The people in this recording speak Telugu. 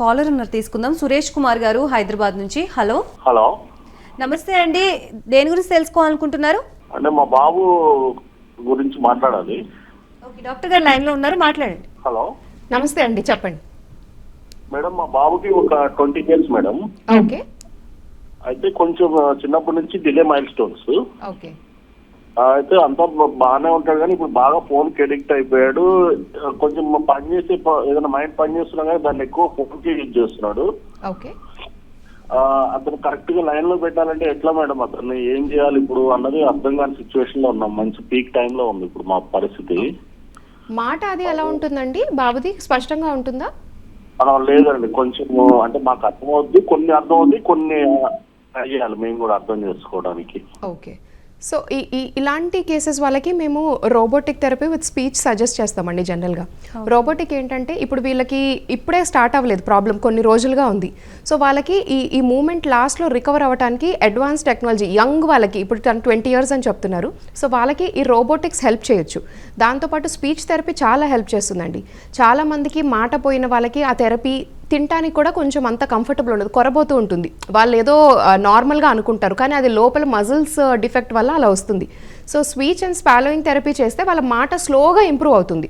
కాలర్ ఉన్నారు, తీసుకుందాం. సురేష్ కుమార్ గారు హైదరాబాద్ నుంచి. హలో హలో, నమస్తే అండి. దేని గురించి తెలుసుకోవాలనుకుంటున్నారు? అంటే మా బాబు గురించి మాట్లాడాలి. ఓకే, డాక్టర్ గారు లైన్ లో ఉన్నారు, మాట్లాడండి. హలో, నమస్తే అండి, చెప్పండి. మేడం మా బాబుకి ఒక 20 ఇయర్స్ మేడం. ఓకే అయితే కొంచెం చిన్నప్పటి నుంచి డిలే మైల్ స్టోన్స్. ఓకే అయితే అంతా బాగానే ఉంటాడు, కానీ ఇప్పుడు బాగా ఫోన్ కి అడిక్ట్ అయిపోయాడు. కొంచెం పని చేసి ఏదైనా మైండ్ పని చేస్తున్నా కానీ దాన్ని ఎక్కువ ఫోన్ కి యూజ్ చేస్తున్నాడు. ఓకే అతను కరెక్ట్ గా లైన్ లో పెట్టాలంటే ఎట్లా మేడం, అతన్ని ఏం చేయాలి ఇప్పుడు అన్నది అర్థం కాని సిచ్యువేషన్ లో ఉన్నాం. మంచి పీక్ టైమ్ లో ఉంది ఇప్పుడు మా పరిస్థితి. మాట అది ఎలా ఉంటుందండి బాబుది? స్పష్టంగా ఉంటుందా? అలా లేదండి, కొంచెం అంటే మాకు అర్థమవుద్ది, కొన్ని అర్థమవుద్ది, కొన్ని అయ్యాలి మేము కూడా అర్థం చేసుకోవడానికి. ఓకే, సో ఇలాంటి కేసెస్ వాళ్ళకి మేము robotic therapy with speech suggest చేస్తామండి. జనరల్గా రోబోటిక్ ఏంటంటే ఇప్పుడు వీళ్ళకి ఇప్పుడే స్టార్ట్ అవ్వలేదు ప్రాబ్లం, కొన్ని రోజులుగా ఉంది. సో వాళ్ళకి ఈ మూమెంట్ లాస్ట్లో రికవర్ అవ్వడానికి అడ్వాన్స్ టెక్నాలజీ, యంగ్ వాళ్ళకి ఇప్పుడు 20 ఇయర్స్ అని చెప్తున్నారు. సో వాళ్ళకి ఈ రోబోటిక్స్ హెల్ప్ చేయొచ్చు. దాంతోపాటు స్పీచ్ థెరపీ చాలా హెల్ప్ చేస్తుందండి. చాలామందికి మాట పోయిన వాళ్ళకి ఆ థెరపీ తినడానికి కూడా కొంచెం అంత కంఫర్టబుల్ ఉండదు, కొరబోతూ ఉంటుంది. వాళ్ళు ఏదో నార్మల్గా అనుకుంటారు, కానీ అది లోపల మజిల్స్ డిఫెక్ట్ వల్ల అలా వస్తుంది. సో స్పీచ్ అండ్ స్పాలోయింగ్ థెరపీ చేస్తే వాళ్ళ మాట స్లోగా ఇంప్రూవ్ అవుతుంది.